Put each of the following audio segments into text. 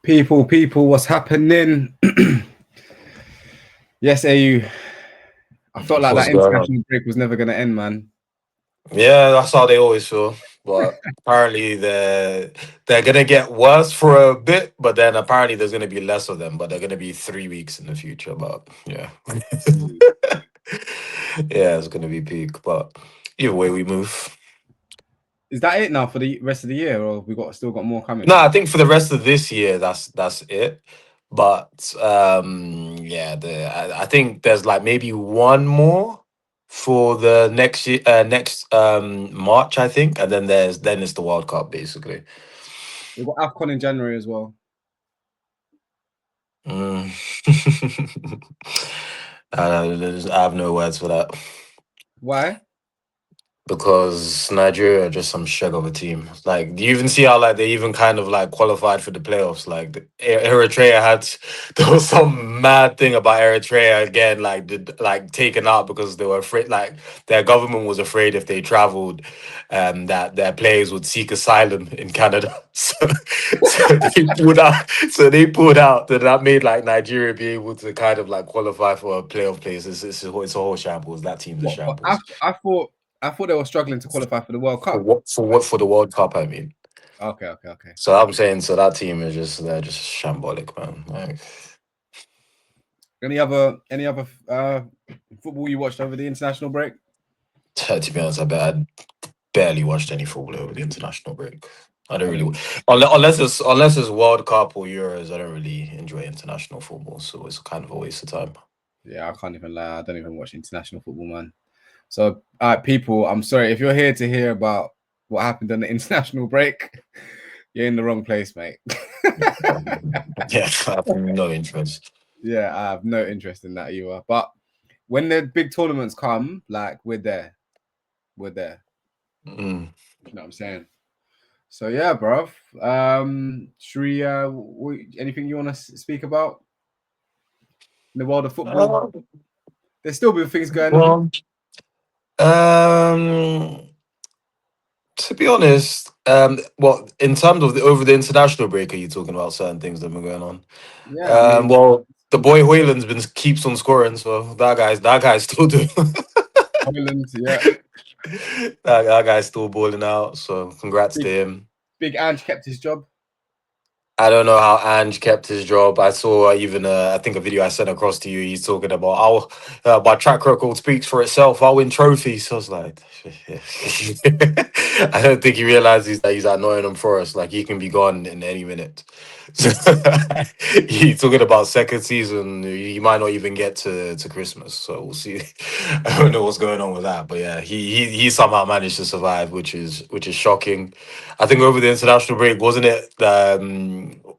People, what's happening? Yes, AU. I felt like What's that going on? international break was never going to end, man. Yeah, that's how they always feel. But apparently they're gonna get worse for a bit, but then apparently there's gonna be less of them, but they're gonna be 3 weeks in the future. But yeah. Yeah, it's gonna be peak. But either way we move. Is that it now for the rest of the year, or we got still got more No, coming? I think for the rest of this year that's it. But yeah, I think there's like maybe one more for the next year next March, I think, and then it's the World Cup basically. We got AFCON in January as well. Mm. I have no words for that. Why? Because Nigeria are just some shit of a team. Like, do you even see how like they even kind of like qualified for the playoffs? Like, Eritrea had there was some mad thing about Eritrea again, like like taken out because they were afraid. Like their government was afraid if they traveled, that their players would seek asylum in Canada. So they pulled out. So they pulled out. That made like Nigeria be able to kind of like qualify for a playoff place. It's a whole shambles. That team's a What? But shambles. I thought they were struggling to qualify for the World For Cup. what? For what? For the World Cup, I mean. Okay. So I'm saying, so that team is just they're just shambolic, man. Like, Any other football you watched over the international break? to be honest, I barely watched any football over the international break. I don't I really, didn't. unless it's World Cup or Euros. I don't really enjoy international football, so it's kind of a waste of time. Yeah, I can't even lie. I don't even watch international football, man. So, people, I'm sorry if you're here to hear about what happened on the international break. You're in the wrong place, mate. Yeah, I have no interest. Yeah, I have no interest in that either. But when the big tournaments come, like we're there. We're there. Mm. You know what I'm saying? So yeah, bruv. Should we anything you want to speak about in the world of football? Uh, There's still been things going on. well, um, to be honest, well, in terms of over the international break, are you talking about certain things that have been going on? Yeah, I mean, Well, the boy Hoyland's been keeps on scoring, so that guy's still doing Ireland, yeah. that guy's still balling out. So congrats to Big him. Big Ange kept his job. I don't know how Ange kept his job. I saw even I think a video I sent across to you. He's talking about my track record speaks for itself. I'll win trophies. So I was like, I don't think he realizes that he's at Nottingham Forest. Like he can be gone in any minute. So, he's talking about second season. He might not even get to Christmas. So we'll see. I don't know what's going on with that, but yeah, he somehow managed to survive, which is shocking. I think over the international break, wasn't it?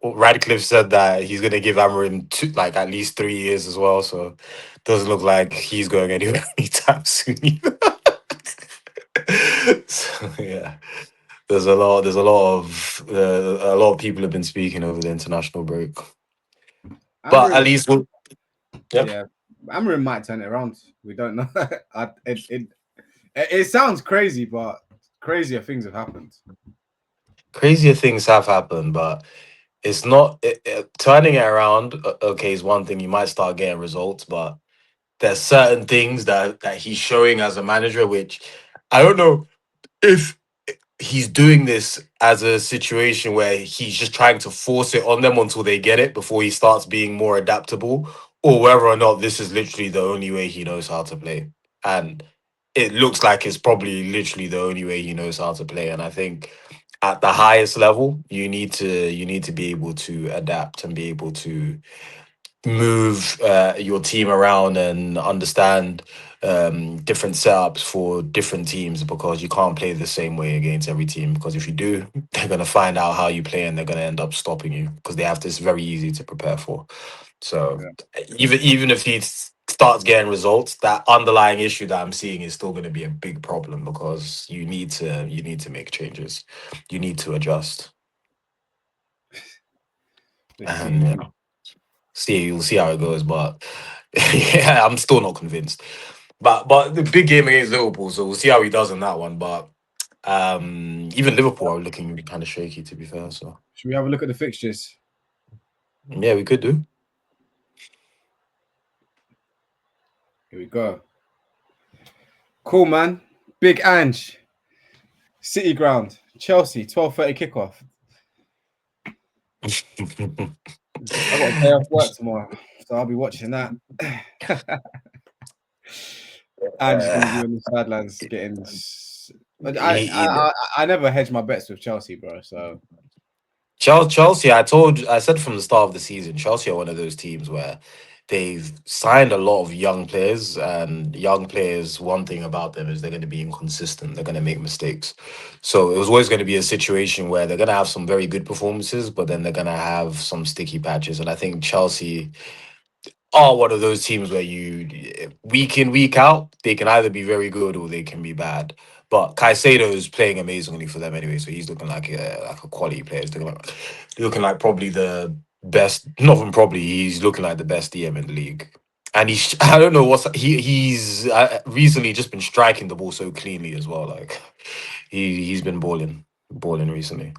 Radcliffe said that he's going to give Amorim like at least 3 years as well. So doesn't look like he's going anywhere anytime soon. Either. So yeah, a lot of people have been speaking over the international break, but at Amarim, least yeah. yeah, Amarim might turn it around. We don't know. It sounds crazy, but crazier things have happened. Crazier things have happened, but it's not turning it around. Okay, is one thing. You might start getting results, but there's certain things that he's showing as a manager, which I don't know if he's doing this as a situation where he's just trying to force it on them until they get it before he starts being more adaptable, or whether or not this is literally the only way he knows how to play. And it looks like it's probably literally the only way he knows how to play. And I think at the highest level, you need to be able to adapt and be able to move your team around and understand different setups for different teams because you can't play the same way against every team because if you do they're going to find out how you play and they're going to end up stopping you because they have this very easy to prepare for. So Yeah. even if he starts getting results, that underlying issue that I'm seeing is still going to be a big problem because you need to make changes, you need to adjust. Let's And see. you'll see how it goes, but yeah, I'm still not convinced. But the big game against Liverpool, so we'll see how he does in that one. But even Liverpool are looking kind of shaky, to be fair. So Should we have a look at the fixtures? Yeah, we could do. Here we go. Cool, man. Big Ange. City Ground. Chelsea, 12:30 kickoff. I got a day off work tomorrow, so I'll be watching that. And just gonna be on the sidelines getting. I never hedge my bets with Chelsea, bro. So Chelsea, I said from the start of the season, Chelsea are one of those teams where they've signed a lot of young players, and young players, one thing about them is they're going to be inconsistent. They're going to make mistakes. So it was always going to be a situation where they're going to have some very good performances, but then they're going to have some sticky patches. And I think Chelsea are one of those teams where you week in week out they can either be very good or they can be bad. But Caicedo is playing amazingly for them anyway, so he's looking like a quality player. Looking like probably the best. Not even probably, he's looking like the best DM in the league. And he's I don't know what's he's recently just been striking the ball so cleanly as well. Like he's been balling recently.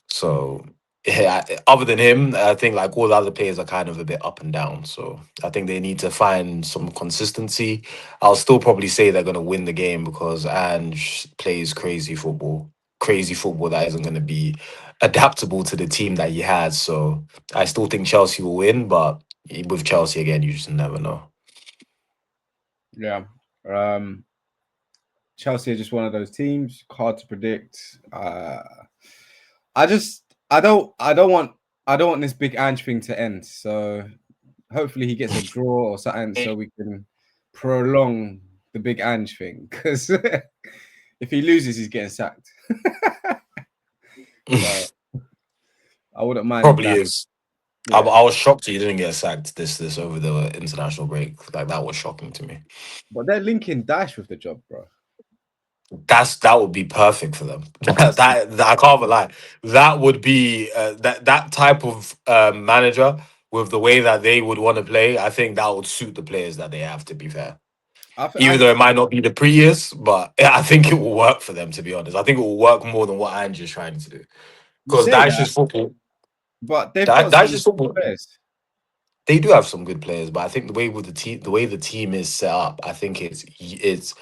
So yeah, other than him, I think like all the other players are kind of a bit up and down. So I think they need to find some consistency. I'll still probably say they're going to win the game because Ange plays crazy football that isn't going to be adaptable to the team that he has. So I still think Chelsea will win, but with Chelsea again, you just never know. yeah, um, Chelsea are just one of those teams. Hard to predict. I just I don't want this big Ange thing to end. So hopefully he gets a draw or something so we can prolong the big Ange thing. Because if he loses, he's getting sacked. So I wouldn't mind Probably that. is. Yeah. I was shocked he didn't get sacked this over the international break. Like that was shocking to me. But they're linking Dash with the job, bro. That would be perfect for them. That's That I can't lie. That would be that type of manager with the way that they would want to play. I think that would suit the players that they have. To be fair, I even though it might not be the prettiest, but I think it will work for them. To be honest, I think it will work more than what Ange is trying to do. you Because say that, but they've got some Dash's football, players. they do have some good players, but I think the way the team is set up, I think it's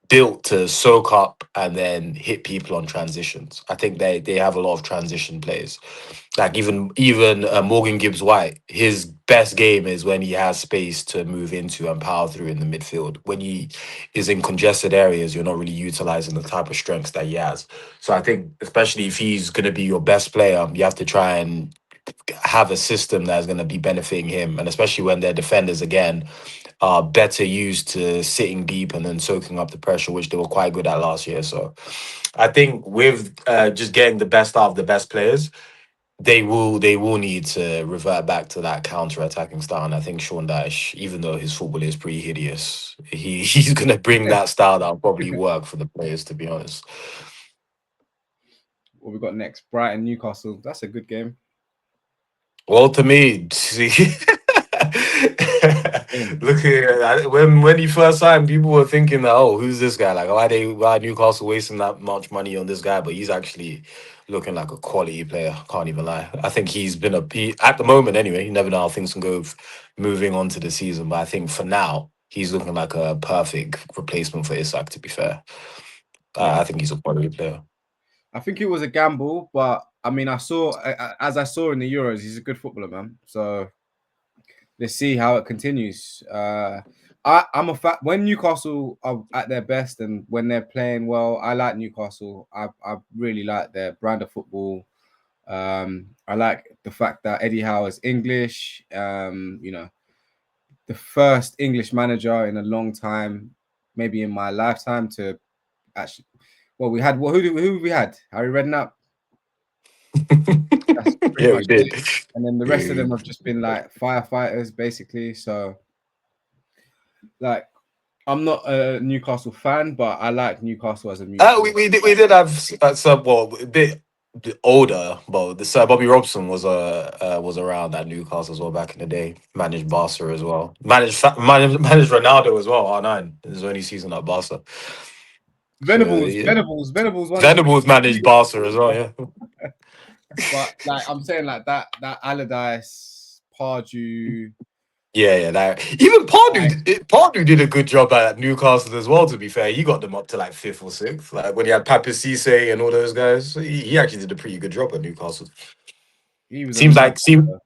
built to soak up and then hit people on transitions. I think they have a lot of transition plays. Like even Morgan Gibbs White, his best game is when he has space to move into and power through in the midfield. When he is in congested areas, you're not really utilizing the type of strengths that he has. So I think especially if he's going to be your best player, you have to try and have a system that's going to be benefiting him, and especially when their defenders again are better used to sitting deep and then soaking up the pressure, which they were quite good at last year. So I think with just getting the best out of the best players, they will need to revert back to that counter attacking style. And I think Sean Dyche, even though his football is pretty hideous, he's gonna bring that style that'll probably work for the players, to be honest. What we got next? Brighton, Newcastle. That's a good game. Well, to me, see, Game. look here. When he first signed, people were thinking that, oh, who's this guy? Like, why Newcastle wasting that much money on this guy? But he's actually looking like a quality player. Can't even lie. I think he's been at the moment anyway. You never know how things can go moving on to the season. But I think for now, he's looking like a perfect replacement for Isak. To be fair, Yeah. I think he's a quality player. I think it was a gamble, but I mean, as I saw in the Euros, he's a good footballer, man. So let's see how it continues. I'm a fact when Newcastle are at their best and when they're playing well. I like Newcastle. I really like their brand of football. I like the fact that Eddie Howe is English. The first English manager in a long time, maybe in my lifetime, to actually. Well, we had who we had? Harry Redknapp. That's pretty Yeah, we much did. it. And then the rest of Yeah, them have just been like firefighters, basically. So, like, I'm not a Newcastle fan, but I like Newcastle as a mutual. we did have some a bit older, but the Sir Bobby Robson was around at Newcastle as well back in the day. Managed Barca as well. Managed Ronaldo as well. R9 his only season at Barca. So Venables, yeah, Venables, Venables once was. Venables managed Barca as well. Yeah. But like I'm saying, like that Allardyce. Pardew. Yeah. Like even Pardew did a good job at Newcastle as well. To be fair, he got them up to like 5th or 6th. Like when he had Pape Cisse and all those guys, he actually did a pretty good job at Newcastle. He was a Seems like mad. seem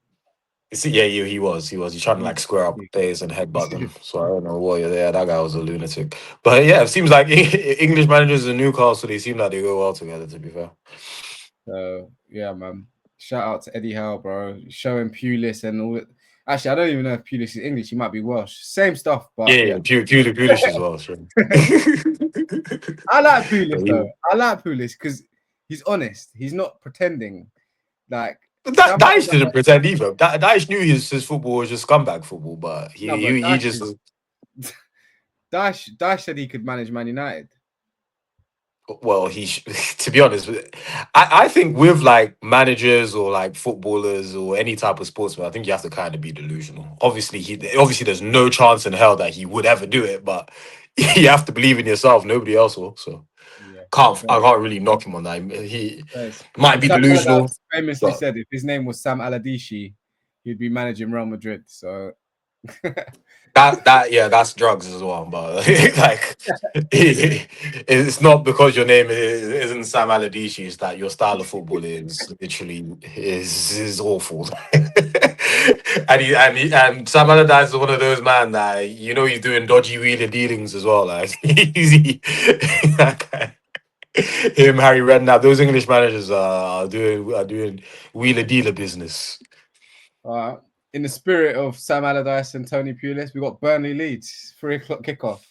yeah, he was. He's trying to like square up He- players and headbutt them. So I don't know what you're there. That guy was a lunatic. But yeah, it seems like English managers in Newcastle, they seem like they go well together. To be fair. So yeah, man. Shout out to Eddie Howe, bro. Showing Pulis and all it. Actually, I don't even know if Pulis is English. He might be Welsh. Same stuff, but Yeah, yeah. Pulish as well. Sure. I like Pulis But though. I like Pulis because he's honest. He's not pretending. Like But Sam Daesh Allardyce, didn't pretend either. Daesh knew his football was just scumbag football, but no, but he just Dash said he could manage Man United. well to be honest, I think with like managers or like footballers or any type of sportsman, I think you have to kind of be delusional. Obviously there's no chance in hell that he would ever do it, but you have to believe in yourself. Nobody else will. So Yeah, I fair, can't really knock him on that. He fair. might And be Sam delusional, Allardyce famously but said if his name was Sam Allardyce, he'd be managing Real Madrid. So that that's drugs as well. But like it's not because your name isn't Sam Allardyce, it's that your style of football is literally is awful. And Sam Allardyce is one of those man that he's doing dodgy wheeler dealings as well. Like that guy. Him, Harry Redknapp, those English managers are doing wheeler dealer business. uh, in the spirit of Sam Allardyce and Tony Pulis, we got Burnley Leeds 3 o'clock kickoff.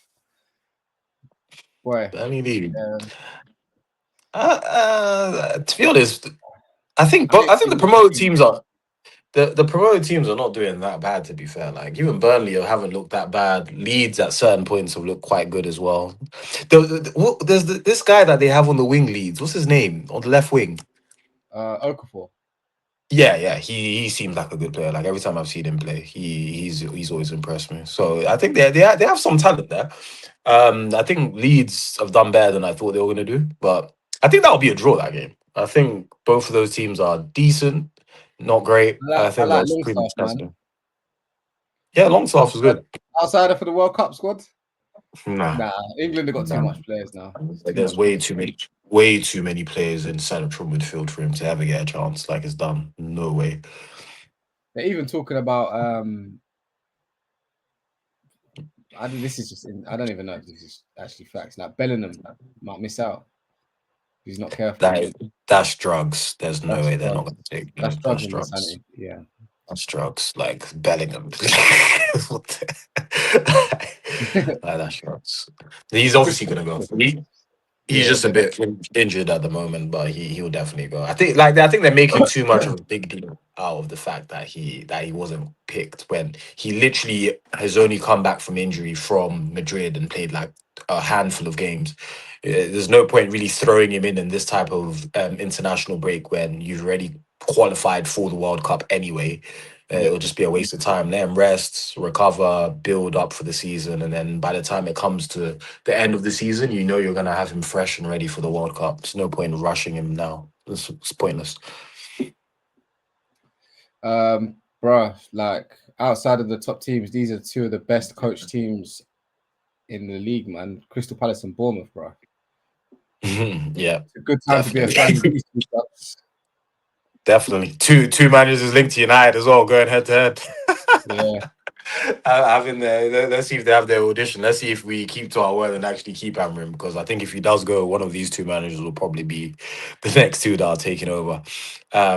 Boy, I mean, yeah, to be honest, I think I'm the expecting promoted teams are the promoted teams are not doing that bad. To be fair, like even Burnley haven't looked that bad. Leeds at certain points have looked quite good as well. There's this guy that they have on the wing. Leeds, what's his name on the left wing? Okafor. Yeah. He seems like a good player. Like every time I've seen him play, he's always impressed me. So I think they have some talent there. I think Leeds have done better than I thought they were going to do, but I think that'll be a draw that game. I think both of those teams are decent, not great. I I think like that's pretty Longstaff, much man. testing. Yeah, Longstaff was Outside, good. outsider for the World Cup squad. Nah, Nah, England have got too nah. much players now. Like, Too there's much players. way too many players in central midfield for him to ever get a chance. Like it's done. No way. They're even talking about this is just I don't even know if this is actually facts. Now Bellingham might miss out. If he's not careful. That that's drugs. There's no That's way they're not going drugs. to take That's him. drugs That's and drugs. insanity. Yeah. That's drugs. Like Bellingham. What like, that's drugs. He's obviously Crystal going to go. Palace. He's Yeah, just a they're not. bit injured at the moment, but he'll definitely go. I think they're making too much of a big deal out of the fact that he wasn't picked when he literally has only come back from injury from Madrid and played like a handful of games. There's no point really throwing him in this type of international break when you've already qualified for the World Cup anyway. Yeah. It'll just be a waste of time. Let him rest, recover, build up for the season, and then by the time it comes to the end of the season, you're going to have him fresh and ready for the World Cup. There's no point in rushing him now. It's pointless. Bruh, like outside of the top teams, these are two of the best coach teams in the league, man. Crystal Palace and Bournemouth, bro. Yeah, It's a good time to be a fan of definitely. these two clubs. Definitely. Two managers linked to United as well, going head to head. Yeah. Having let's see if they have their audition. Let's see if we keep to our word and actually keep hammering. Because I think if he does go, one of these two managers will probably be the next two that are taking over. I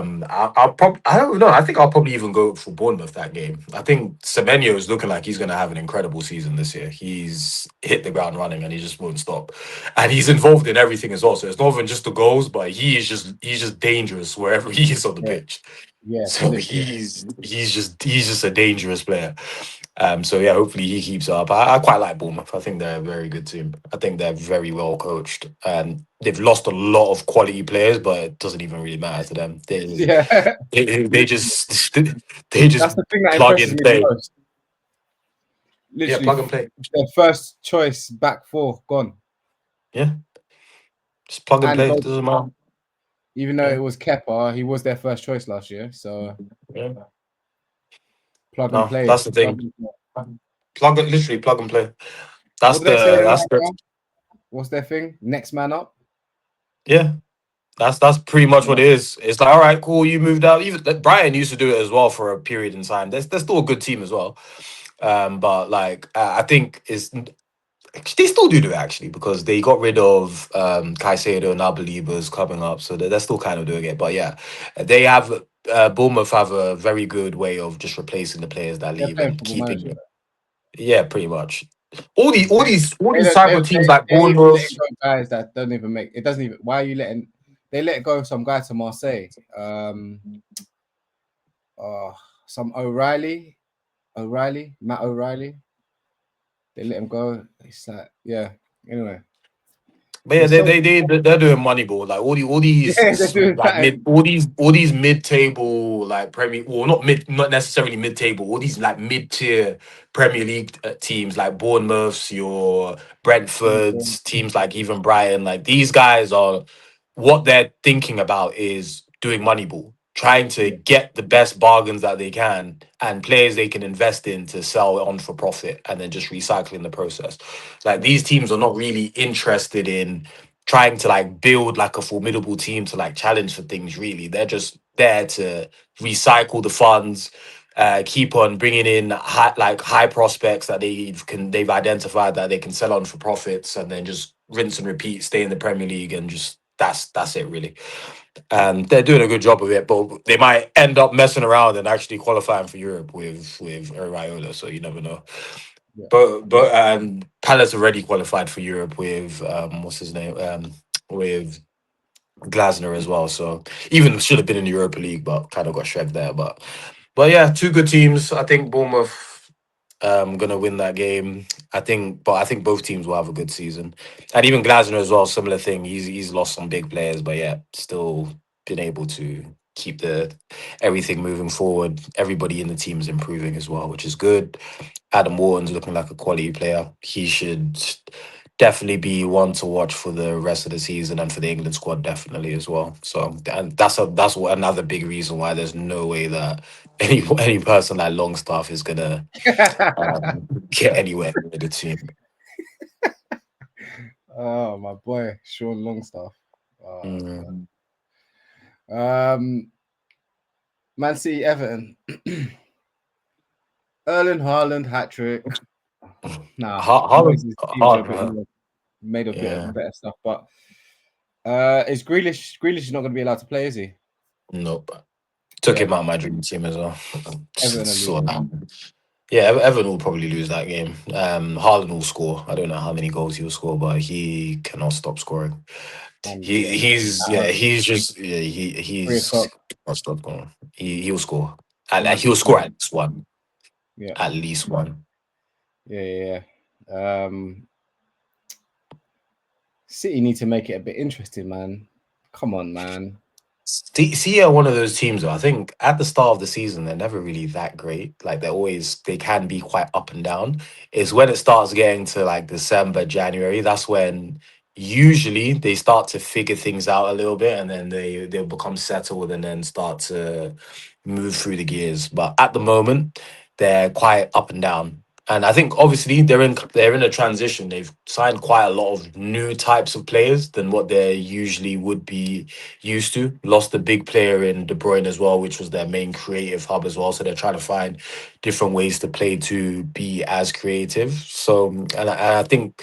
don't know. I think I'll probably even go for Bournemouth that game. I think Semenyo is looking like he's going to have an incredible season this year. He's hit the ground running and he just won't stop. And he's involved in everything as well. So it's not even just the goals, but he's just dangerous wherever he is on the Yeah. pitch. Yeah. So Literally. he's just a dangerous player. So yeah, hopefully he keeps up. I quite like Bournemouth. I think they're a very good team. I think they're very well coached. They've lost a lot of quality players, but it doesn't even really matter to them. Yeah. They Literally. just they That's just the thing that plug impresses and me the play. most. Yeah, Literally, plug and play. their first choice back four gone. Yeah, just plug and And play. goal, Doesn't matter. even though Yeah, it was Kepa, he was their first choice last year. So yeah. Plug and No, play. that's the Plug thing. and play. Literally plug and play. What That's do they say the in that's the America? What's their thing? Next man up. yeah. That's pretty much what Yeah. it is. It's like, all right, cool, you moved out. Even like, Brighton used to do it as well for a period in time. They're still a good team as well. But like I think is they still do it actually because they got rid of Caicedo and Believers coming up, so they're still kind of doing it. But yeah, they have Bournemouth have a very good way of just replacing the players that They're leave playing and football manager. keeping. Yeah, pretty much. All these all They, these all they these don't. type of teams like They're even Bournemouth. letting go of guys that don't even make. It doesn't even. Why are you letting? They let go of some guy to Marseille. Uh, some Matt O'Reilly. They let him go. It's like, yeah. Anyway, But yeah, there's so they're doing Moneyball like all these yeah, they're doing like that. mid all these mid table like Premier well not necessarily mid table all these like mid tier Premier League teams like Bournemouths, your Brentfords, teams like even Brighton, like these guys are what they're thinking about is doing Moneyball, trying to get the best bargains that they can and players they can invest in to sell on for profit and then just recycling the process. Like Yeah, these teams are not really interested in trying to like build like a formidable team to like challenge for things really. They're just there to recycle the funds, keep on bringing in high prospects that they've identified that they can sell on for profits and then just rinse and repeat, stay in the Premier League and just that's it really. And they're doing a good job of it, but they might end up messing around and actually qualifying for Europe with Ariola, so you never know. yeah. But Palace already qualified for Europe with what's his name with Glasner as well. So even should have been in the Europa League, but kind of got shredded there. But yeah, two good teams. I think Bournemouth gonna win that game. I think both teams will have a good season. And even Glasner as well, similar thing. He's lost some big players, but yeah, still been able to keep the everything moving forward. Everybody in the team is improving as well, which is good. Adam Wharton's looking like a quality player. He should definitely be one to watch for the rest of the season and for the England squad definitely as well. So and another big reason why there's no way that any person like Longstaff is gonna get anywhere with the team. Oh, my boy, Sean Longstaff. Oh, Mm. Man City, Everton. Erling Haaland hat trick. Nah, Moises' teams are a bit more made a bit Yeah, of better stuff, but is Grealish? Grealish is not going to be allowed to play, is he? nope. Took Yeah, him out of my dream team as well. Everton are So losing. yeah, Everton will probably lose that game. Haaland will score. I don't know how many goals he'll score, but he cannot stop scoring. Yeah, He's at yeah home, he's just three he's o'clock. not stop going. He'll score. Nice He'll and score easy. at least one. Yeah, At least one. yeah. City need to make it a bit interesting, man. Come on, man. See, one of those teams. Though, I think at the start of the season they're never really that great. Like they can be quite up and down. It's when it starts getting to like December, January. That's when usually they start to figure things out a little bit, and then they'll become settled and then start to move through the gears. But at the moment, they're quite up and down. And I think obviously they're in a transition. They've signed quite a lot of new types of players than what they usually would be used to. Lost a big player in De Bruyne as well, which was their main creative hub as well. So they're trying to find different ways to play to be as creative. So, and I think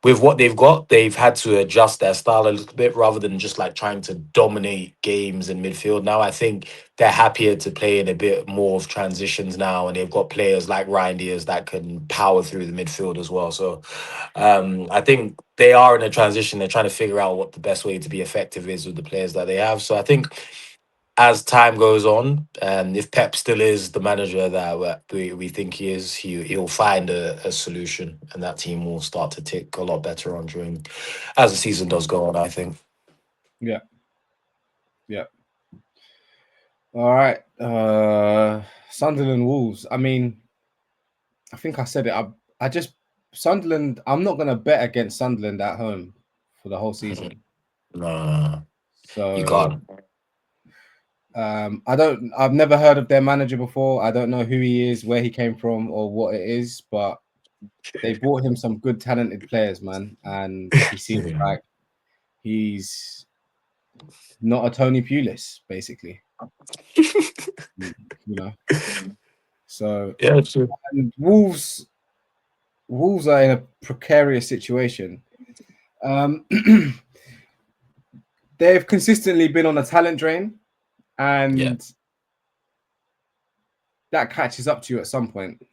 with what they've got, they've had to adjust their style a little bit rather than just like trying to dominate games in midfield. Now, I think they're happier to play in a bit more of transitions now, and they've got players like Ryan Diaz that can power through the midfield as well. So I think they are in a transition. They're trying to figure out what the best way to be effective is with the players that they have. So I think as time goes on, and if Pep still is the manager that we think he is, he'll find a solution, and that team will start to tick a lot better on during as the season does go on. I think. Yeah, yeah. All right. Sunderland Wolves. I mean, I think I said it. I just Sunderland. I'm not gonna bet against Sunderland at home for the whole season. No, you So can't. I've never heard of their manager before. I don't know who he is, where he came from, or what it is, but they brought him some good, talented players, man, and he seems Yeah. like he's not a Tony Pulis, basically. You know. So Yeah, true. and Wolves are in a precarious situation. Um, they've consistently been on a talent drain, Yeah. and that catches up to you at some point.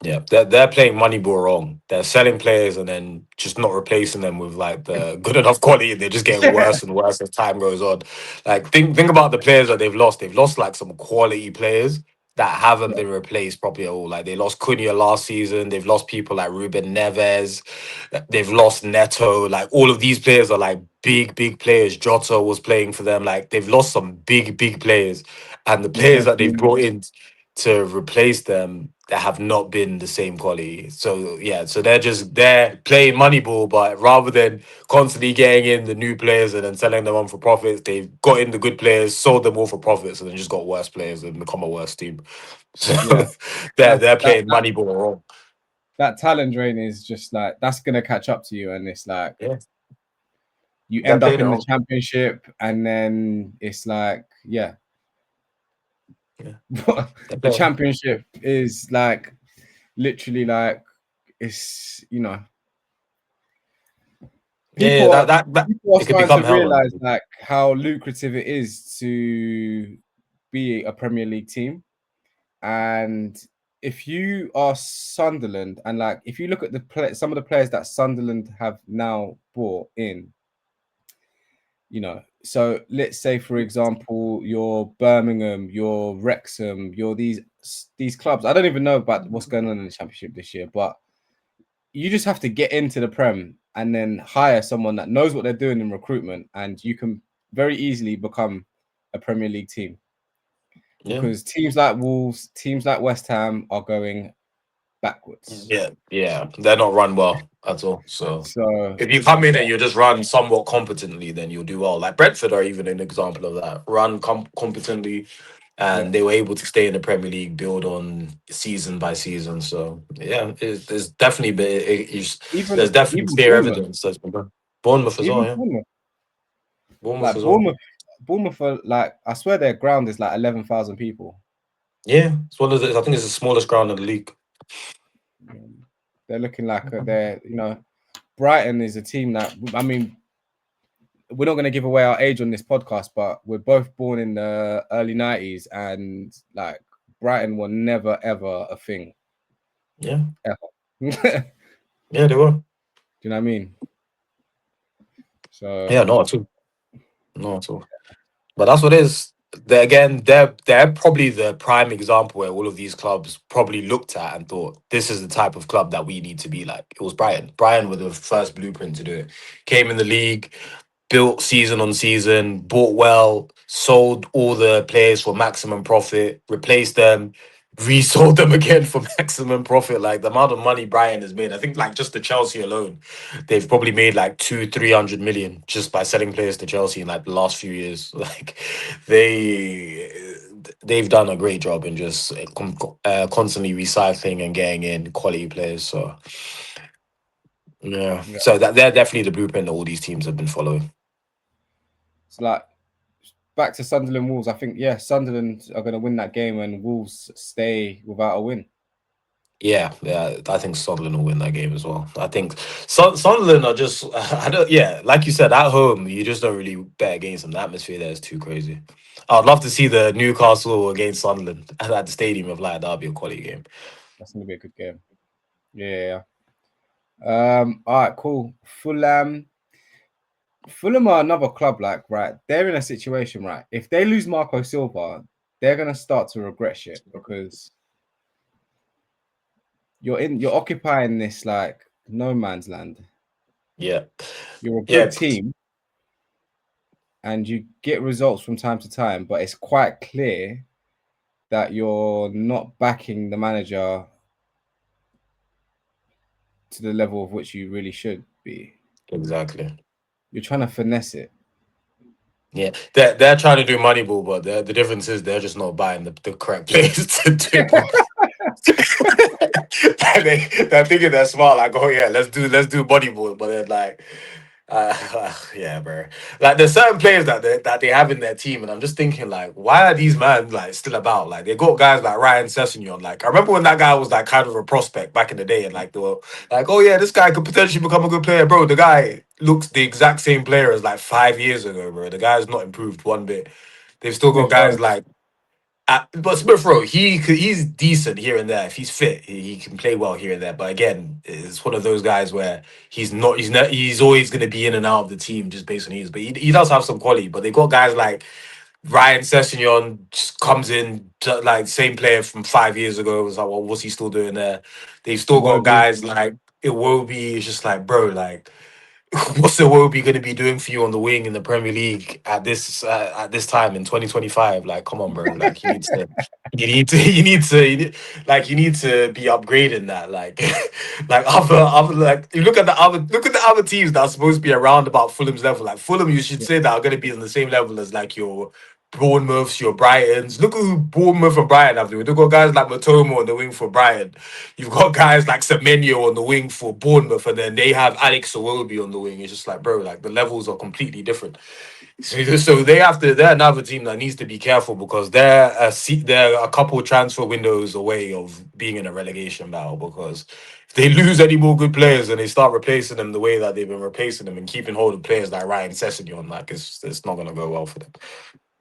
Yeah, they're playing Moneyball wrong. They're selling players and then just not replacing them with like the good enough quality. They're just getting Yeah, worse and worse as time goes on. Like think about the players that they've lost. They've lost like some quality players that haven't been replaced properly at all. Like they lost Cunha last season. They've lost people like Ruben Neves. They've lost Neto. Like all of these players are like big players. Jota was playing for them. Like they've lost some big players, and the players yeah, that they've brought in to replace them that have not been the same quality. So yeah, so they're playing Moneyball, but rather than constantly getting in the new players and then selling them on for profits, they've got in the good players, sold them all for profits, and then just got worse players and become a worse team. So yeah. That's they're that playing that Moneyball wrong. that talent drain is just like that's gonna catch up to you, and it's like Yeah, you they're end up playing it in the wrong. championship, and then it's like, yeah, Yeah, they're the playing. championship is like literally like it's Yeah, people are that people are it could starting become to hell. realize like how lucrative it is to be a Premier League team. And if you are Sunderland, and like if you look at some of the players that Sunderland have now brought in, so let's say for example, your Birmingham, your Wrexham, your these clubs. I don't even know about what's going on in the Championship this year, but you just have to get into the Prem and then hire someone that knows what they're doing in recruitment, and you can very easily become a Premier League team, Yeah. because teams like Wolves, teams like West Ham are going backwards. Yeah, they're not run well at all. So So if you come in and you just run somewhat competently, then you'll do well. Like Brentford are even an example of that. Run competently, yeah, and they were able to stay in the Premier League, build on season by season. So yeah, there's definitely even there's definitely even clear Bournemouth, evidence that's been done. Bournemouth as well, even yeah. Bournemouth, Bournemouth like as well. Bournemouth are like, I swear their ground is like 11,000 people. Yeah, it's one of the. I think it's the smallest ground in the league. They're looking like they're Brighton is a team that, I mean, we're not going to give away our age on this podcast, but we're both born in the early 90s, and like Brighton were never ever a thing Yeah, ever. Do yeah, they were. you know what I mean? So Yeah, not at all. Not at all. But that's what it is. They're probably the prime example where all of these clubs probably looked at and thought, this is the type of club that we need to be like. It was Brighton. Brighton were the first blueprint to do it. Came in the league, built season on season, bought well, sold all the players for maximum profit, replaced them, resold them again for maximum profit. Like the amount of money Brighton has made, I think like just the Chelsea alone, they've probably made like 200-300 million just by selling players to Chelsea in like the last few years. Like they've done a great job in just constantly recycling and getting in quality players. So yeah, yeah, so that they're definitely the blueprint that all these teams have been following. it's like back to Sunderland Wolves. I think, yeah, Sunderland are going to win that game, and Wolves stay without a win. Yeah, I think Sunderland will win that game as well. I think Sunderland are just, I don't, yeah, like you said, at home, you just don't really bet against them. The atmosphere there is too crazy. I'd love to see the Newcastle against Sunderland at the Stadium of Light. That'd be a quality game. That's going to be a good game. Yeah. All right, cool. Fulham are another club, like, right, they're in a situation, right? If they lose Marco Silva, they're gonna start to regret shit, because you're occupying this like no man's land. Yeah, You're a yeah, good team and you get results from time to time, but it's quite clear that you're not backing the manager to the level of which you really should be. exactly. You're trying to finesse it. Yeah, they're trying to do Moneyball, but the difference is they're just not buying the correct players to do it properly. They're thinking they're smart, like, oh yeah, let's do Moneyball, but then like, yeah, bro. Like, there's certain players that they have in their team, and I'm just thinking, like, why are these men like still about? Like, they got guys like Ryan Sessegnon. Like, I remember when that guy was like kind of a prospect back in the day, and like they were like, oh yeah, this guy could potentially become a good player, bro. The guy looks the exact same player as like 5 years ago, bro. The guy's not improved one bit. They've still got Smith Rowe. guys like but Smith Rowe, he's decent here and there. If he's fit, he can play well here and there. But again, it's one of those guys where he's always going to be in and out of the team just based on his. But he does have some quality. But they got guys like Ryan Sessegnon just comes in like same player from 5 years ago. It was like, well, what's he still doing there? They've still got Iwobi. guys like Iwobi. It's just like, bro, like what's Iwobi going to be doing for you on the wing in the Premier League at this time in 2025? Like, come on, bro. Like, you need to be upgrading that. Like, like other like you look at the other teams that are supposed to be around about Fulham's level. Like Fulham, you should Yeah, say that are going to be on the same level as like your Bournemouths, your Brightons. Look at who Bournemouth and Brighton have. They've got guys like Matomo on the wing for Brighton. You've got guys like Semenyo on the wing for Bournemouth, and then they have Alex Iwobi on the wing. It's just like, bro, like the levels are completely different. So they have to. They're another team that needs to be careful because they're a couple transfer windows away of being in a relegation battle. Because if they lose any more good players and they start replacing them the way that they've been replacing them and keeping hold of players like Ryan Sessegnon, like it's not gonna go well for them.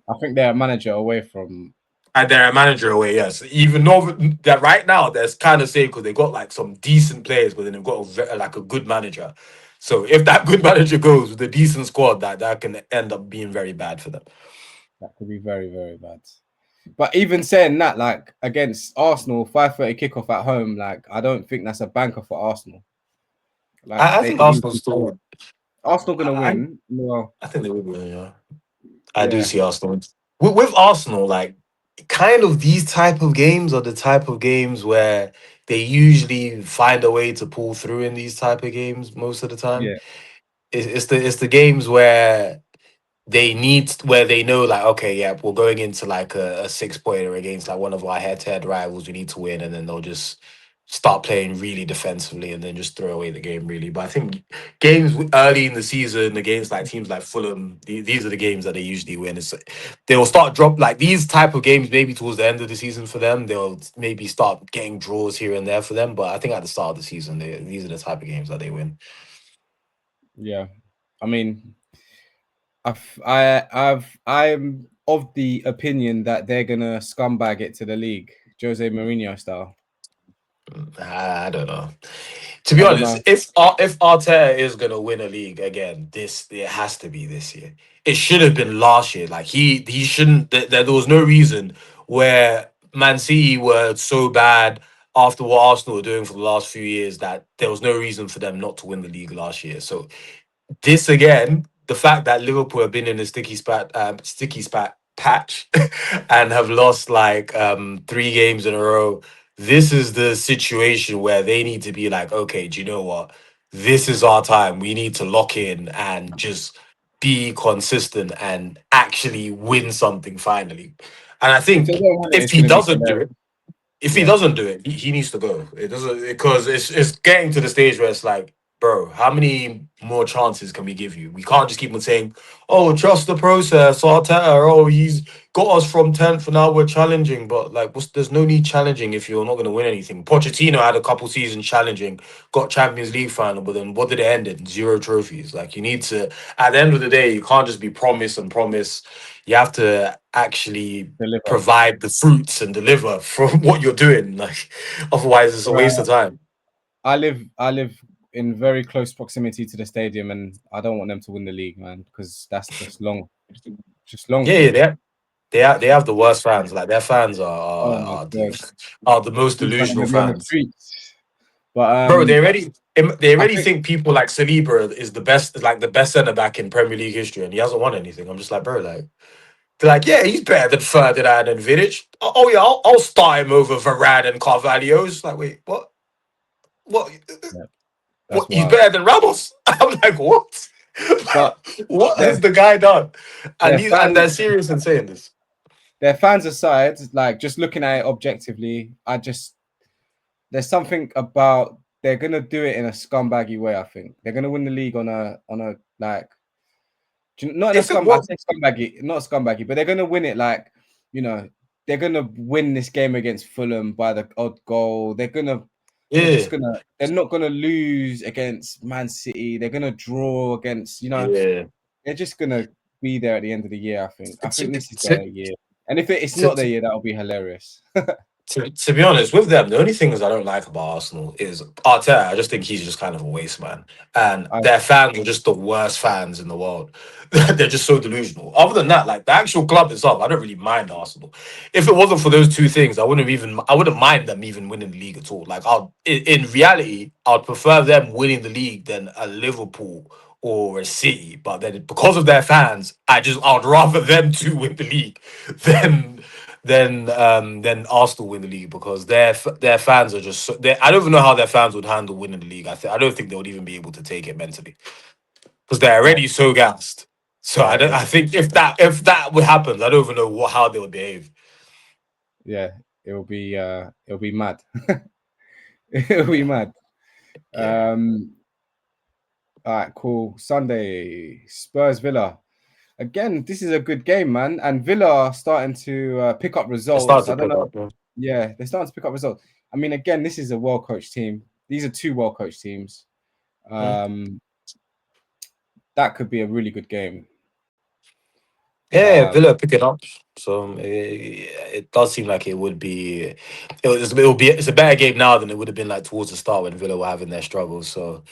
I think they're a manager away from. And they're a manager away, yes. Even though that right now that's kind of safe because they got like some decent players, but then they've got like a good manager. So if that good manager goes with a decent squad, that can end up being very bad for them. That could be very, very bad. But even saying that, like against Arsenal, 5:30 kickoff at home, like I don't think that's a banker for Arsenal. Like I think Arsenal still. Arsenal gonna I, win. Well, I think they will win. Yeah, I do yeah, see Arsenal with Arsenal. Like kind of these type of games are the type of games where they usually find a way to pull through in these type of games most of the time. yeah. It's the games where where they know like okay yeah we're going into like a 6 pointer against like one of our head-to-head rivals we need to win and then they'll just start playing really defensively and then just throw away the game really but I think games early in the season against like teams like Fulham these are the games that they usually win they'll start drop like these type of games maybe towards the end of the season for them they'll maybe start getting draws here and there for them but I think at the start of the season these are the type of games that they win. Yeah. I mean, I'm of the opinion that they're gonna scumbag it to the league, Jose Mourinho style. I don't know. To be I don't honest, know. if Arteta is gonna win a league again, this it has to be this year. It should have been last year. Like he shouldn't. There was no reason where Man City were so bad after what Arsenal were doing for the last few years that there was no reason for them not to win the league last year. So this again, the fact that Liverpool have been in a sticky spat patch and have lost like 3 games in a row. This is the situation where they need to be like, okay, do you know what? This is our time. We need to lock in and just be consistent and actually win something finally. And I If they think don't win it, if it's he gonna be for doesn't do them. it, if he Yeah, doesn't do it, he needs to go. It doesn't because it's getting to the stage where it's like, bro, how many more chances can we give you? We can't just keep on saying, "Oh, trust the process." Arteta, oh, he's got us from 10th, and now we're challenging. But like, there's no need challenging if you're not going to win anything. Pochettino had a couple seasons challenging, got Champions League final, but then what did it end in? 0 trophies. Like, you need to. At the end of the day, you can't just be promise and promise. You have to actually deliver. provide the fruits and deliver from what you're doing. Like, otherwise, it's a waste of time. I live in very close proximity to the stadium, and I don't want them to win the league, man, because that's just long Yeah, for yeah, me. they have the worst fans. Like their fans Oh my god, are the most these men are delusional gonna be on the fans. streets. But Bro, they I already think think people like Saliba is the best centre back in Premier League history, and he hasn't won anything. I'm just like, bro, like they're like, yeah, he's better than Ferdinand and Vidic. Oh yeah, I'll start him over Varane and Carvalho. It's like, wait, what? What? yeah, What? that's He's wild. better than Ramos? I'm like, what? But What has their the guy done? their And they're fans serious in saying this. their fans aside, like just looking at it objectively, I just there's something about they're gonna do it in a scumbaggy way. I think they're gonna win the league on a like not in a If it scum. I was, say scumbaggy, not scumbaggy, but they're gonna win it like you know they're gonna win this game against Fulham by the odd goal. They're yeah, just gonna they're not gonna lose against Man City. They're gonna draw against yeah. they're just gonna be there at the end of the year. I To, think this is to, their year, and if it's to, not their year, that'll be hilarious. to be honest, with them, the only things I don't like about Arsenal is Arteta. I just think he's just kind of a waste man, and I their fans are just the worst fans in the world. They're just so delusional. Other than that, like the actual club itself, I don't really mind Arsenal. If it wasn't for those two things, I wouldn't mind them even winning the league at all. Like in reality, I'd prefer them winning the league than a Liverpool or a City. But then because of their fans, I'd rather them two win the league than than Arsenal win the league because their fans are just I don't even know how their fans would handle winning the league. I don't think they would even be able to take it mentally because they're no, already so gassed. So yeah, I think if that would happen, I don't even know how they would behave. yeah, it'll be mad. It'll be Yeah, mad. yeah. Um, all right, cool. Sunday, Spurs Villa. Again, this is a good game, man. And Villa are starting to pick up It started results. to I don't pick know. up. Yeah. Yeah, they're starting to pick up results. I mean, again, this is a well coached team. These are two well coached teams. Mm. Um, that could be a really good game. Yeah, Um, Villa picking up. So it does seem like it would be. It'll be. It's a better game now than it would have been like towards the start when Villa were having their struggles. So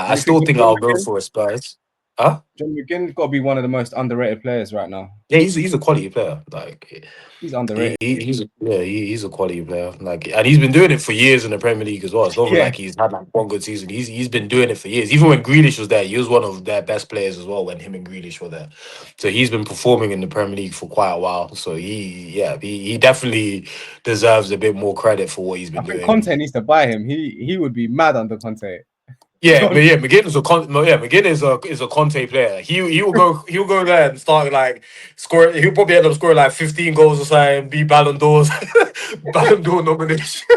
do I you think still think John I'll go McGinn? for a Spurs. Huh? John McGinn's got to be one of the most underrated players right now. Yeah, he's a quality player. Like He's underrated. he's a quality player. Like and he's been doing it for years in the Premier League as well. It's not even Yeah, like he's had like one good season. He's been doing it for years. Even when Grealish was there, he was one of their best players as well. When him and Grealish were there, so he's been performing in the Premier League for quite a while. So he definitely deserves a bit more credit for what he's I been think doing. Conte needs to buy him. He would be mad under Conte. Yeah, but John, yeah, McGinn is a Conte player. He'll go there and start like score. He'll probably end up scoring like 15 goals or something, be Ballon d'Ors, Ballon d'Or nomination,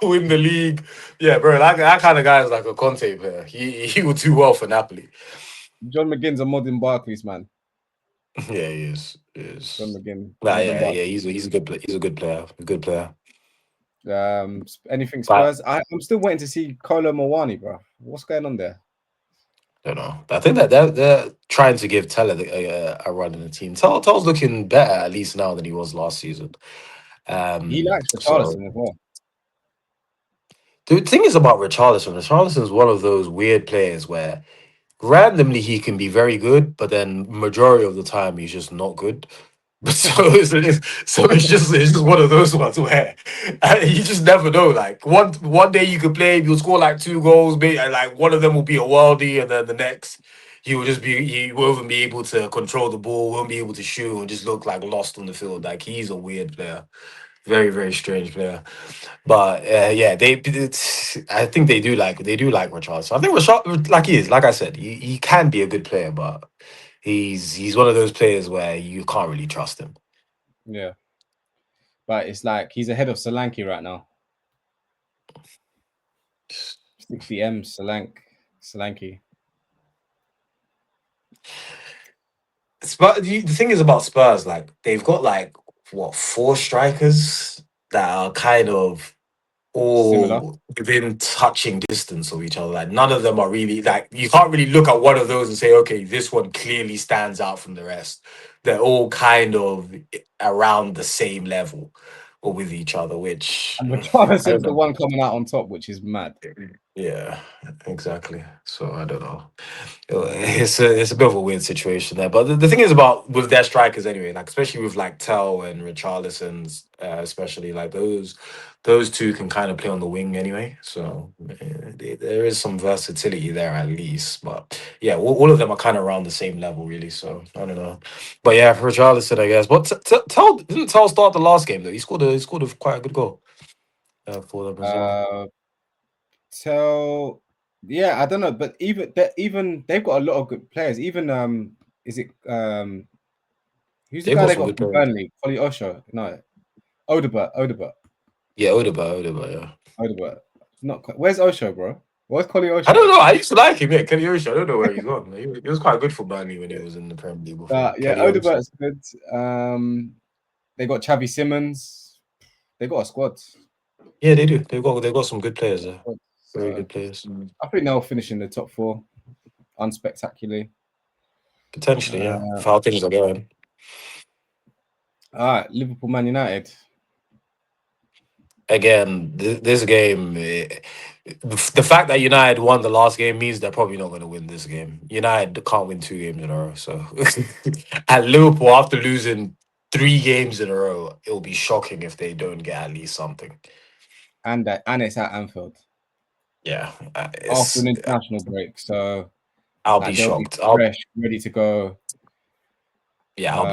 win the league. Yeah, bro, that kind of guy is like a Conte player. He would do well for Napoli. John McGinn's a modern Barclays man. Yeah, he is. He John is. McGinn, Nah, modern yeah, Barclays. yeah. He's a good player. He's a good player. A good player. Anything But Spurs? I'm still waiting to see Kolo Mawani, bro. What's going on there? I don't know. But I think that they're trying to give Teller a run in the team. Tell's looking better at least now than he was last season. He likes So Richarlison as well. the thing is about Richarlison is one of those weird players where randomly he can be very good, but then majority of the time he's just not good. It's just one of those ones where you just never know. Like one day you could play, you'll score like two goals, maybe and like one of them will be a worldie, and then the next he won't even be able to control the ball, won't be able to shoot, and just look like lost on the field. Like he's a weird player, very very strange player. But yeah, I think they do like Richarlison. I think Richarlison, like he is, like I said, he can be a good player, but he's one of those players where you can't really trust him. Yeah, but it's like he's ahead of Solanke right now. 60M Solanke. The thing is about Spurs, like they've got like what four strikers that are kind of Similar. all within touching distance of each other. Like none of them are really like you can't really look at one of those and say, okay, this one clearly stands out from the rest. They're all kind of around the same level or with each other, which And I don't Richarlison's the know. one coming out on top, which is mad. Yeah, exactly. So I don't know. Um, It's a bit of a weird situation there. But the thing is about with their strikers anyway, like especially with like Tell and Richarlison's, especially like those two can kind of play on the wing anyway. So there is some versatility there at least. But yeah, all of them are kind of around the same level really. So I don't know. But yeah, for Richarlison, I guess. But Tell didn't Tell start the last game though. He scored a quite a good goal for them as well. uh, Tell. Yeah, I don't know, but even they've got a lot of good players. Even is it who's the They've guy got they some got good from players. Burnley? Ollie Osho? No, Odobert. Yeah, Odegaard, yeah. Odobert. Not where's Osho, bro? Where's Collie I don't Osho? know. I used to like him. Yeah, Kenny Ocean. I don't know where he's gone. He was quite good for Burnley when he was in the Premier League before. Yeah, Kenny Ocean. Odebert's good. They got Chavi Simmons. They got a squad. Yeah, they do. They've got some good players there. Very So good players. I think they'll finish in the top four, unspectacularly. Potentially, yeah. Uh, For how things are going. all right, Liverpool, Man United. Again, this game, the fact that United won the last game means they're probably not going to win this game. United can't win 2 games in a row. So, at Liverpool, after losing 3 games in a row, it'll be shocking if they don't get at least something. And it's at Anfield Yeah, after it's. an international break, so I'll be like they'll be shocked. fresh, ready to go. Yeah, Um,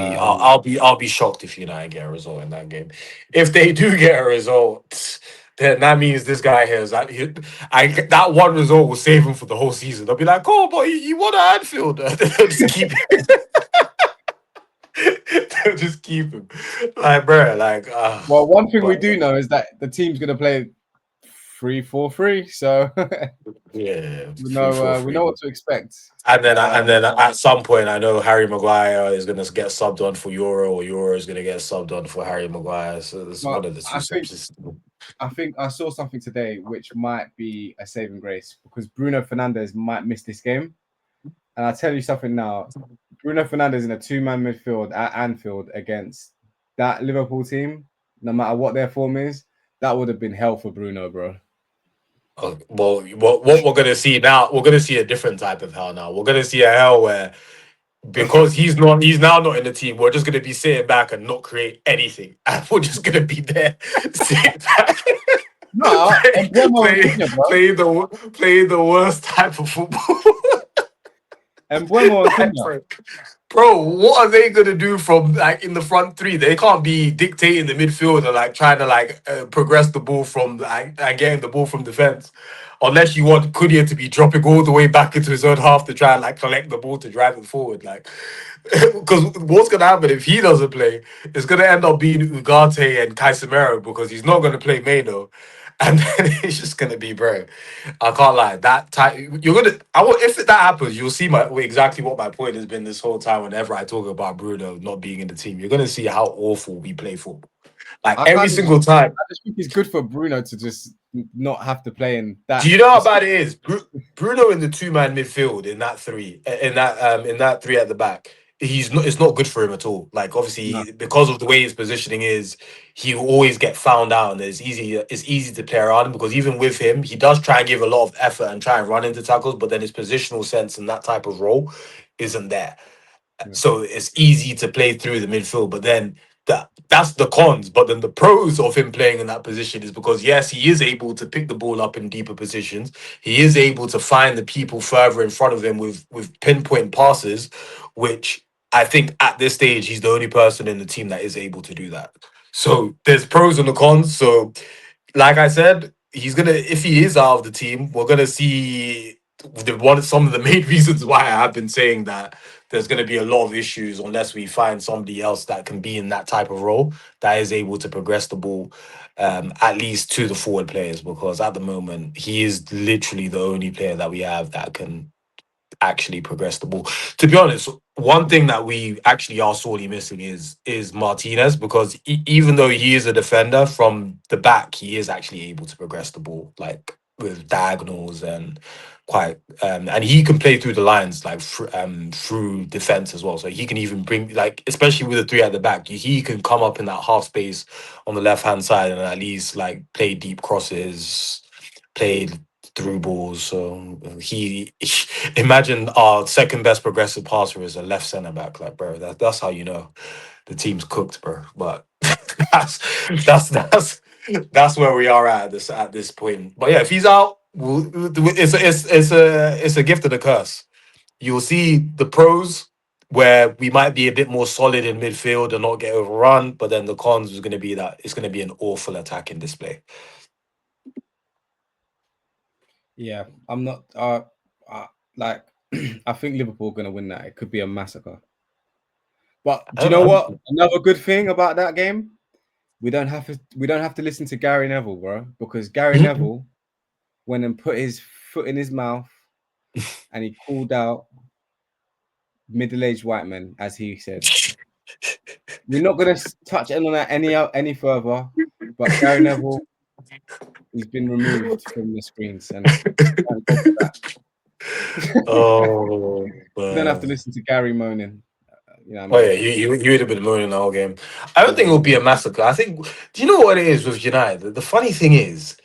I'll be shocked if United get a result in that game. If they do get a result, then that means this guy here is that one result will save him for the whole season. They'll be like, oh, but he won at Anfield. They'll just keep they'll just keep him. Like, bro, like well, one thing we but do know is that the team's gonna play 3-4-3, so yeah, 3-4-3. we know what to expect. And then at some point, I know Harry Maguire is going to get subbed on for Euro, or Euro is going to get subbed on for Harry Maguire. So it's But one of the two I think subs. I think I saw something today which might be a saving grace because Bruno Fernandes might miss this game. And I'll tell you something now. Bruno Fernandes in a two-man midfield at Anfield against that Liverpool team, no matter what their form is, that would have been hell for Bruno, bro. Well, what we're going to see now, we're going to see a different type of hell now. We're going to see a hell where because he's now not in the team, we're just going to be sitting back and not create anything. And we're just going to be there, sitting back, No, Embuemo and Cunha, bro. playing the worst type of football. Embuemo and Like, Cunha. bro, what are they gonna do from like in the front three? They can't be dictating the midfield and like trying to like progress the ball from like and getting the ball from defense, unless you want Cunha to be dropping all the way back into his own half to try and like collect the ball to drive it forward. Like, because what's gonna happen if he doesn't play? It's gonna end up being Ugarte and Casemiro because he's not gonna play Mano. And then it's just gonna be, bro. I can't lie. That type, you're gonna. I will, if that happens, you'll see my exactly what my point has been this whole time. Whenever I talk about Bruno not being in the team, you're gonna see how awful we play football. Like I every kind of single time. I just think it's good for Bruno to just not have to play in Do that. you know how bad it is? Bruno in the 2-man midfield in that three, in that three at the back. He's not. It's not good for him at all. Like No, obviously because of the way his positioning is, he will always get found out, and it's easy. It's easy to play around him because even with him, he does try and give a lot of effort and try and run into tackles, but then his positional sense in that type of role isn't there. yeah. So it's easy to play through the midfield. But then that's the cons. But then the pros of him playing in that position is because yes, he is able to pick the ball up in deeper positions. He is able to find the people further in front of him with pinpoint passes, which I think at this stage he's the only person in the team that is able to do that. So there's pros and the cons. So like I said, he's gonna if he is out of the team, we're gonna see some of the main reasons why I have been saying that there's gonna be a lot of issues unless we find somebody else that can be in that type of role that is able to progress the ball at least to the forward players because at the moment he is literally the only player that we have that can actually progress the ball. To be honest, one thing that we actually are sorely missing is Martinez because even though he is a defender from the back, he is actually able to progress the ball like with diagonals and quite and he can play through the lines like through defense as well. So he can even bring like especially with the three at the back, he can come up in that half space on the left hand side and at least like play deep crosses, play through balls. So he imagine our second best progressive passer is a left centre back. Like, bro, that's how you know the team's cooked, bro. But that's that's that's where we are at this point. But yeah, if he's out, it's a gift and a curse. You'll see the pros where we might be a bit more solid in midfield and not get overrun, but then the cons is going to be that it's going to be an awful attacking display. Yeah, I'm not. Like, I think Liverpool are gonna win that. It could be a massacre. But do you know I what? Another good thing about that game, we don't have to listen to Gary Neville, bro, because Gary don't. Neville went and put his foot in his mouth and he called out middle-aged white men, as he said. We're not gonna touch on that any further, but Gary Neville, he's been removed from the screens, and thank God for that. Oh, We don't have to man. listen to Gary moaning. You know what I Oh yeah, mean? you would have been moaning the whole game. I don't think it Yeah, will be a massacre. I think. Do you know what it is with United? The funny thing is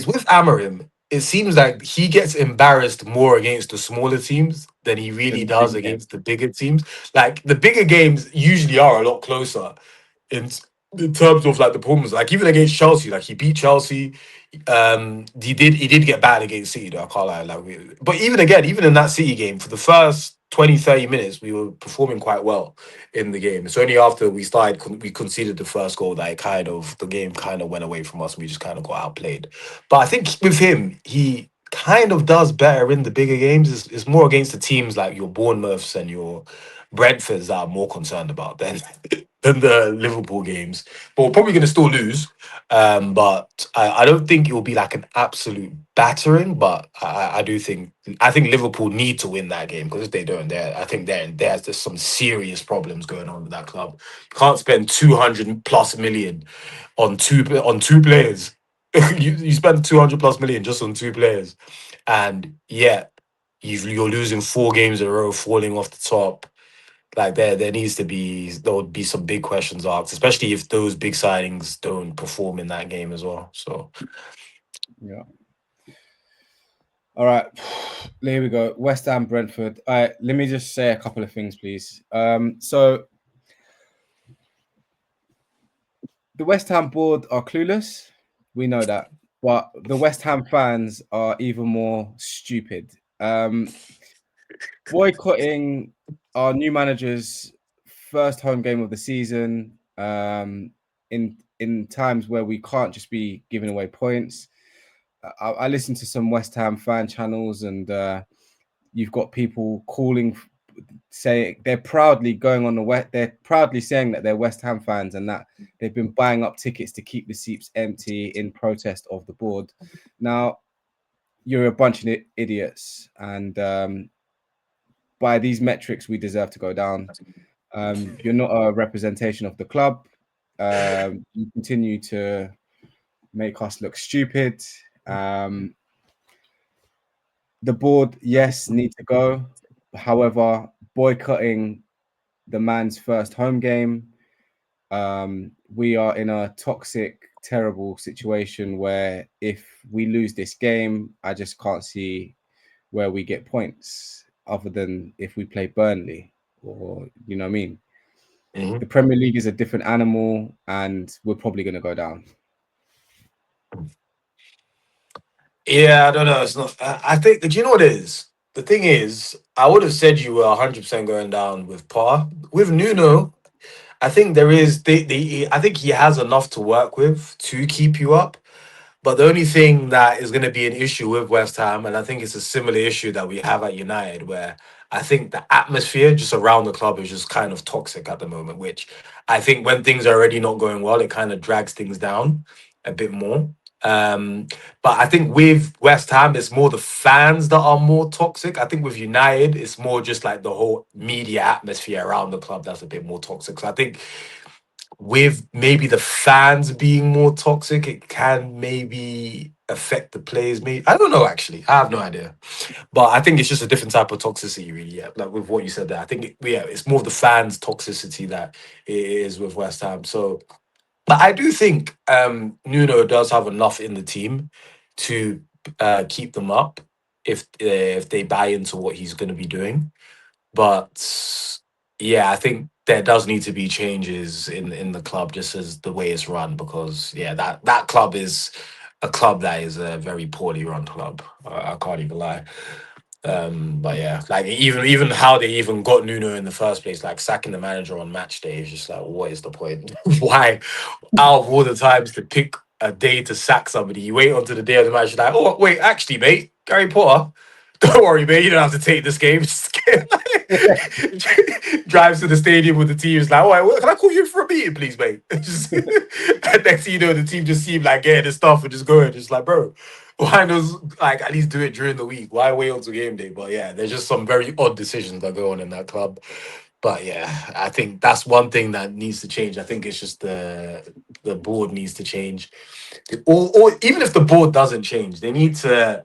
with Amarim, it seems like he gets embarrassed more against the smaller teams than he really then the does big game. against the bigger teams. Like the bigger games usually are a lot closer in in terms of like the performance. Like even against Chelsea, like he beat Chelsea. He did get bad against City though, I can't lie. But even again, even in that City game, for the first 20, 30 minutes, we were performing quite well in the game. It's only after we conceded the first goal that the game kind of went away from us. And we just kind of got outplayed. But I think with him, he kind of does better in the bigger games. It's more against the teams like your Bournemouths and your Brentfords that I'm more concerned about than than the Liverpool games. But we're probably going to still lose. But I don't think it will be like an absolute battering. But I think Liverpool need to win that game because if they don't, I think there's just some serious problems going on with that club. You can't spend 200 plus million on two players. You spend 200 plus million just on two players, and yet you're losing 4 games in a row, falling off the top. Like there would be some big questions asked, especially if those big signings don't perform in that game as well. So Yeah. All right. There we go. West Ham, Brentford. All right. Let me just say a couple of things, please. So the West Ham board are clueless. We know that. But the West Ham fans are even more stupid. Boycotting our new manager's first home game of the season, in times where we can't just be giving away points. I listen to some West Ham fan channels, and you've got people calling, saying they're proudly going on the west. They're proudly saying that they're West Ham fans and that they've been buying up tickets to keep the seats empty in protest of the board. Now, you're a bunch of idiots, and by these metrics, we deserve to go down. You're not a representation of the club. You continue to make us look stupid. Um, the board, yes, need to go. However, boycotting the man's first home game, we are in a toxic, terrible situation where if we lose this game, I just can't see where we get points other than if we play Burnley, or you know what I mean. The mhm. Premier League is a different animal, and we're probably going to go down. Yeah, I don't know. It's not. I think. Do you know what it is? The thing is, I would have said you were 100% going down with Par. With Nuno, I think there is. I think he has enough to work with to keep you up. But the only thing that is going to be an issue with West Ham, and I think it's a similar issue that we have at United, where I think the atmosphere just around the club is just kind of toxic at the moment, which I think when things are already not going well, it kind of drags things down a bit more. But I think with West Ham, it's more the fans that are more toxic. I think with United, it's more just like the whole media atmosphere around the club that's a bit more toxic. So I think with maybe the fans being more toxic, it can maybe affect the players. Maybe I don't know. Actually, I have no idea. But I think it's just a different type of toxicity, really. Yeah, like with what you said there, I think yeah, it's more of the fans' toxicity that it is with West Ham. So, but I do think Nuno does have enough in the team to keep them up if they buy into what he's going to be doing. But yeah, I think there does need to be changes in the club just as the way it's run because yeah, that club is a club that is a very poorly run club. I can't even lie. But yeah, like even how they even got Nuno in the first place, like sacking the manager on match day is just like, what is the point? Why? Out of all the times to pick a day to sack somebody. You wait until the day of the match. You're like, oh wait, actually, mate, Gary Potter. Don't worry, mate. You don't have to take this game. Just drives to the stadium with the team. It's like, all right, well, can I call you for a meeting, please, mate? Just, and next thing you know, the team just seem like getting the stuff and just going. Just like, bro, why not like at least do it during the week? Why wait until game day? But yeah, there's just some very odd decisions that go on in that club. But yeah, I think that's one thing that needs to change. I think it's just the board needs to change, or even if the board doesn't change, they need to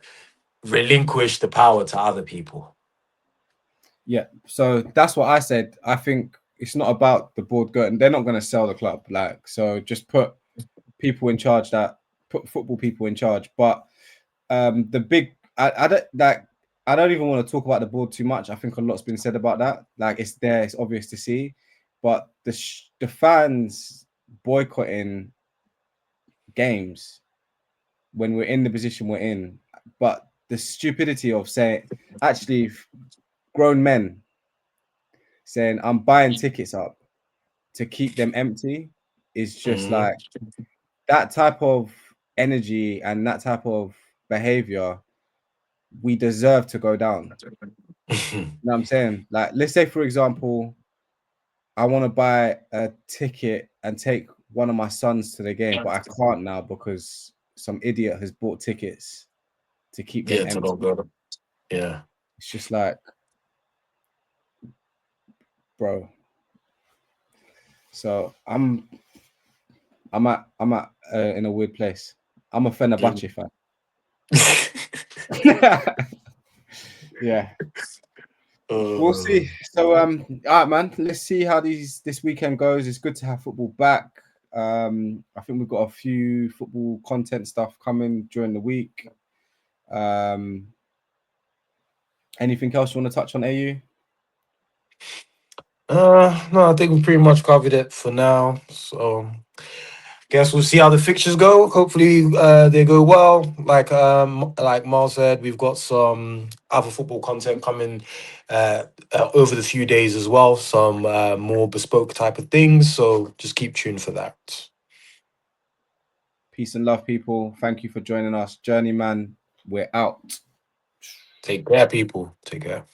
relinquish the power to other people. Yeah, so that's what I said. I think it's not about the board going. They're not going to sell the club, like so. Just put people in charge that put football people in charge. But the big, I don't like. I don't even want to talk about the board too much. I think a lot's been said about that. Like it's there, it's obvious to see, but the fans boycotting games when we're in the position we're in. But the stupidity of saying, actually, grown men saying, I'm buying tickets up to keep them empty is just Mhm. like that type of energy and that type of behavior. We deserve to go down. You know what I'm saying? Like, let's say, for example, I want to buy a ticket and take one of my sons to the game, but I can't now because some idiot has bought tickets to keep them Yeah, to not empty. go. Yeah. It's just like, bro. So I'm at in a weird place. I'm a Fenerbahce fan. Yeah, we'll see. So all right, man. Let's see how this weekend goes. It's good to have football back. I think we've got a few football content stuff coming during the week. Anything else you want to touch on, AU? No, I think we pretty much covered it for now. So guess we'll see how the fixtures go. Hopefully, they go well. Like Mal said, we've got some other football content coming over the few days as well. Some more bespoke type of things. So just keep tuned for that. Peace and love, people. Thank you for joining us, Journeyman. We're out. Take care, people. Take care.